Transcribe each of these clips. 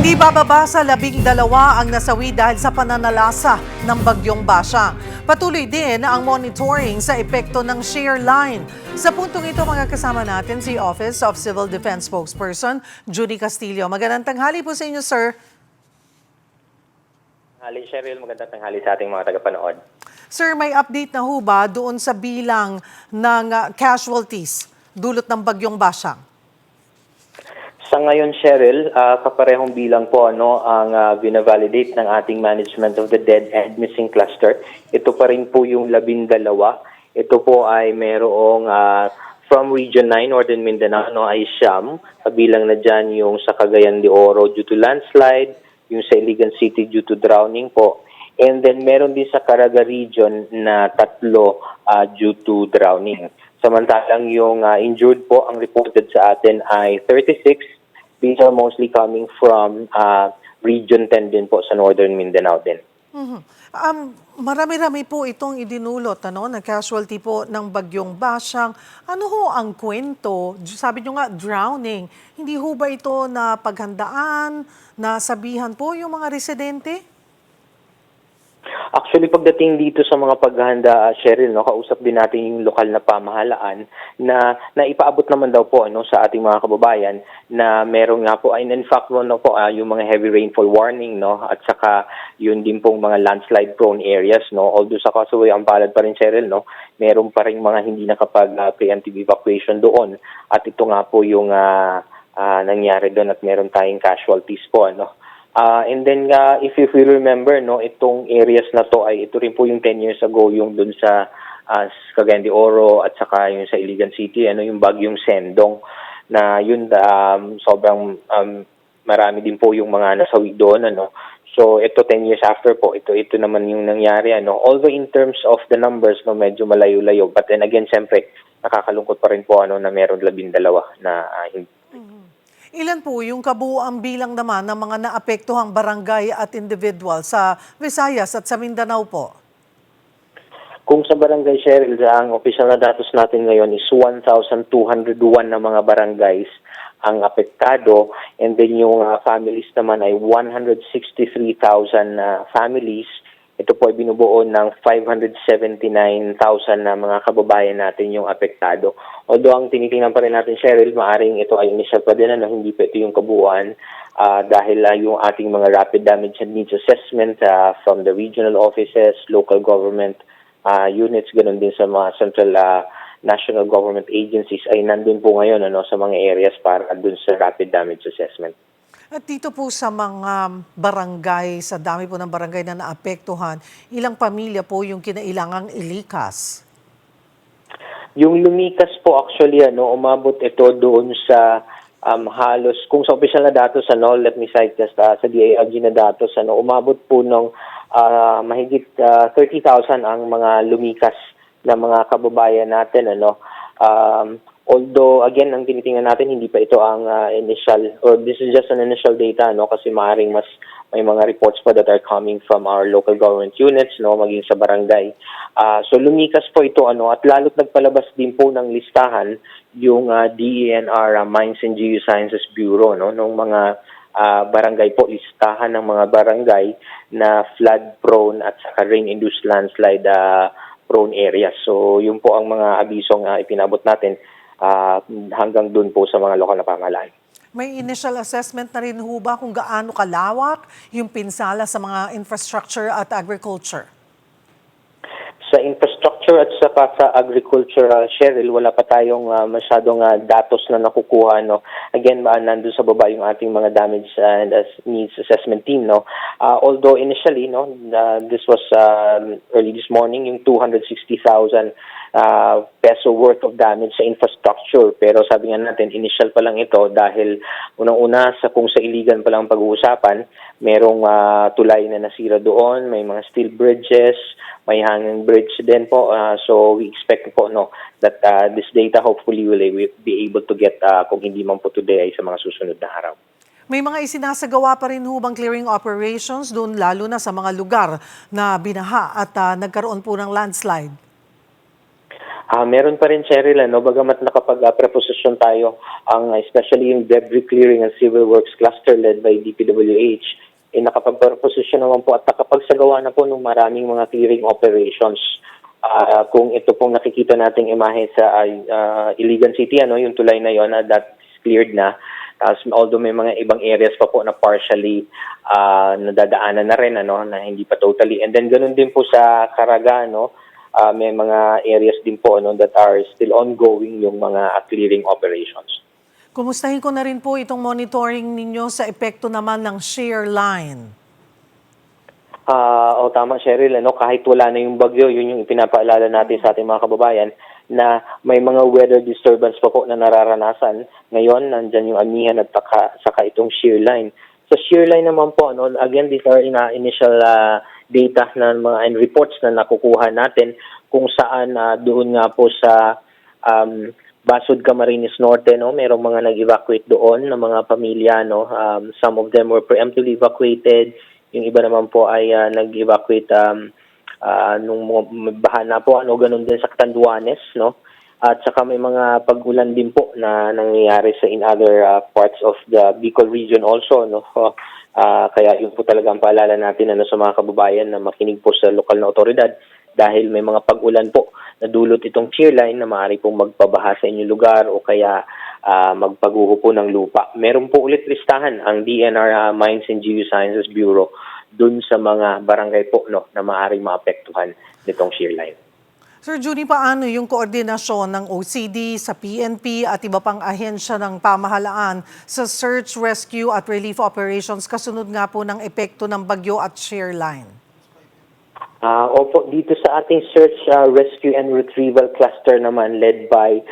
Hindi bababa sa 12 ang nasawi dahil sa pananalasa ng bagyong Basyang. Patuloy din ang monitoring sa epekto ng shear line. Sa puntong ito, mga kasama natin si Office of Civil Defense Spokesperson Judy Castillo. Magandang tanghali po sa inyo, sir. Tanghali, Cheryl. Magandang tanghali sa ating mga tagapanood. Sir, may update na ho ba doon sa bilang ng casualties dulot ng bagyong Basyang? Sa ngayon, Cheryl, kaparehong bilang po ang binavalidate ng ating Management of the Dead and Missing Cluster. Ito pa rin po yung 12. Ito po ay merong from Region 9, Northern Mindanao, ay siyam. Kabilang na dyan yung sa Cagayan de Oro due to landslide, yung sa Iligan City due to drowning po. And then meron din sa Caraga Region na 3 due to drowning. Samantalang yung injured po, ang reported sa atin ay 36. These are mostly coming from Region 10 din po sa Northern Mindanao din. Marami-rami po itong idinulot na casualty po ng bagyong Basyang. Ano ho ang kwento? Sabi nyo nga, drowning. Hindi ho ba ito na paghandaan, nasabihan po yung mga residente? Actually, pagdating dito sa mga paghahanda, Cheryl, kausap din natin yung lokal na pamahalaan na ipaabot naman daw po sa ating mga kababayan na meron nga po, in fact, yung mga heavy rainfall warning, at saka yun din pong mga landslide prone areas. Although sa Kasawi, ang palad pa rin, Cheryl, meron pa rin mga hindi nakapag-preemptive evacuation doon. At ito nga po yung nangyari doon at meron tayong casualties po. And then if you remember, itong areas na to ay ito rin po yung 10 years ago yung dun sa Cagayan de Oro at saka yung sa Iligan City, yung bagyong Sendong na yun sobrang marami din po yung mga nasawi doon. So ito 10 years after po, ito naman yung nangyari. Although in terms of the numbers, medyo malayo-layo, but then again, siyempre, nakakalungkot pa rin po na meron 12 na hindi. Ilan po yung kabuuang bilang naman ng mga naapektuhang barangay at individual sa Visayas at sa Mindanao po? Kung sa barangay, Cheryl, ang official na datos natin ngayon is 1,201 na mga barangays ang apektado, and then yung families naman ay 163,000 families. Ito po ay binubuo ng 579,000 na mga kababayan natin yung apektado. Although ang tinitingnan pa rin natin, Cheryl, maaring ito ay initial pa din, hindi pa ito yung kabuuan dahil yung ating mga rapid damage and needs assessment from the regional offices, local government units, ganun din sa mga central national government agencies ay nandun po ngayon sa mga areas para dun sa rapid damage assessment. At dito po sa mga barangay, sa dami po ng barangay na naapektuhan, ilang pamilya po yung kinailangang ilikas? Yung lumikas po actually, umabot ito doon sa halos, kung sa official na datos, let me cite just sa DILG na datos, umabot po ng mahigit 30,000 ang mga lumikas na mga kababayan natin, although, again, ang tinitingnan natin, hindi pa ito ang initial, or this is just an initial data, kasi maaaring mas may mga reports pa that are coming from our local government units, maging sa barangay. So, lumikas po ito, at lalo't nagpalabas din po ng listahan yung DENR, Mines and Geosciences Bureau, nung mga barangay po, listahan ng mga barangay na flood-prone at saka rain-induced landslide prone areas. So, yun po ang mga abisong ipinabot natin hanggang dun po sa mga lokal na pamahalaan. May initial assessment na rin ho ba kung gaano kalawak yung pinsala sa mga infrastructure at agriculture? Sa infrastructure at saka sa agricultural, Cheryl, wala pa tayong masyadong datos na nakukuha. Again, nandun sa baba yung ating mga damage and needs assessment team. Although initially, this was early this morning, yung 260,000 peso worth of damage sa infrastructure. Pero sabi nga natin, initial pa lang ito dahil unang-una kung sa Iligan pa lang pag-uusapan, merong tulay na nasira doon, may mga steel bridges, may hanging bridge din po. So we expect po that this data hopefully will be able to get kung hindi man po today ay sa mga susunod na araw. May mga isinasagawa pa rin ho bang clearing operations doon lalo na sa mga lugar na binaha at nagkaroon po ng landslide? Meron pa rin, Cheryl, bagamat nakapag-preposition tayo, especially yung debris clearing and civil works cluster led by DPWH, nakapag-preposition naman po at nakapagsagawa na po ng maraming mga clearing operations. Kung ito pong nakikita nating imahe sa Iligan City, yung tulay na yon that is cleared na. Although may mga ibang areas pa po na partially nadadaanan na rin, na hindi pa totally. And then ganun din po sa Caraga, may mga areas din po that are still ongoing yung mga clearing operations. Kumustahin ko na rin po itong monitoring ninyo sa epekto naman ng shear line. Tama, Cheryl, kahit wala na yung bagyo, yun yung ipinapaalala natin sa ating mga kababayan na may mga weather disturbance pa po na nararanasan. Ngayon, nandyan yung amihan at saka itong shear line. Sa shear line naman po, again, these are initial data na mga and reports na nakukuha natin kung saan doon nga po sa Basud, Camarines Norte, merong mga nag-evacuate doon ng mga pamilya, some of them were preemptively evacuated, yung iba naman po ay nag-evacuate nung baha na po, ganun din sa Catanduanes, at saka may mga pag-ulan din po na nangyayari in other parts of the Bicol region also, kaya yun po talaga ang paalala natin sa mga kababayan na makinig po sa lokal na otoridad dahil may mga pag-ulan po na dulot itong shear line na maaari pong magpabaha sa inyong lugar o kaya magpaguho po ng lupa. Meron po ulit listahan ang DNR Mines and Geosciences Bureau dun sa mga barangay po na maaaring maapektuhan nitong shear line. Sir Junie, paano yung koordinasyon ng OCD sa PNP at iba pang ahensya ng pamahalaan sa search, rescue at relief operations kasunod nga po ng epekto ng bagyo at shear line? Opo, dito sa ating search, rescue and retrieval cluster naman led by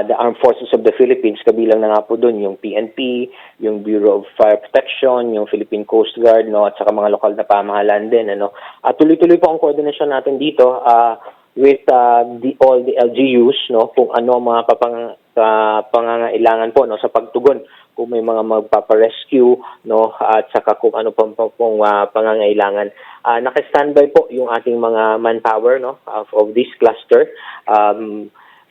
the Armed Forces of the Philippines, kabilang na nga po doon yung PNP, yung Bureau of Fire Protection, yung Philippine Coast Guard, at saka mga lokal na pamahalaan din. Tuloy-tuloy po ang koordinasyon natin dito with all the LGUs, kung ano mga pangangailangan po sa pagtugon, kung may mga magpaparescue, at saka kung ano pong pangangailangan. Naka-standby po yung ating mga manpower of this cluster.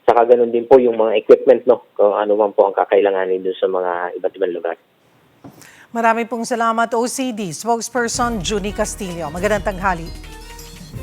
Saka ganun din po yung mga equipment, kung ano man po ang kakailanganin doon sa mga iba't ibang lugar. Marami pong salamat, OCD Spokesperson Junie Castillo. Magandang tanghali.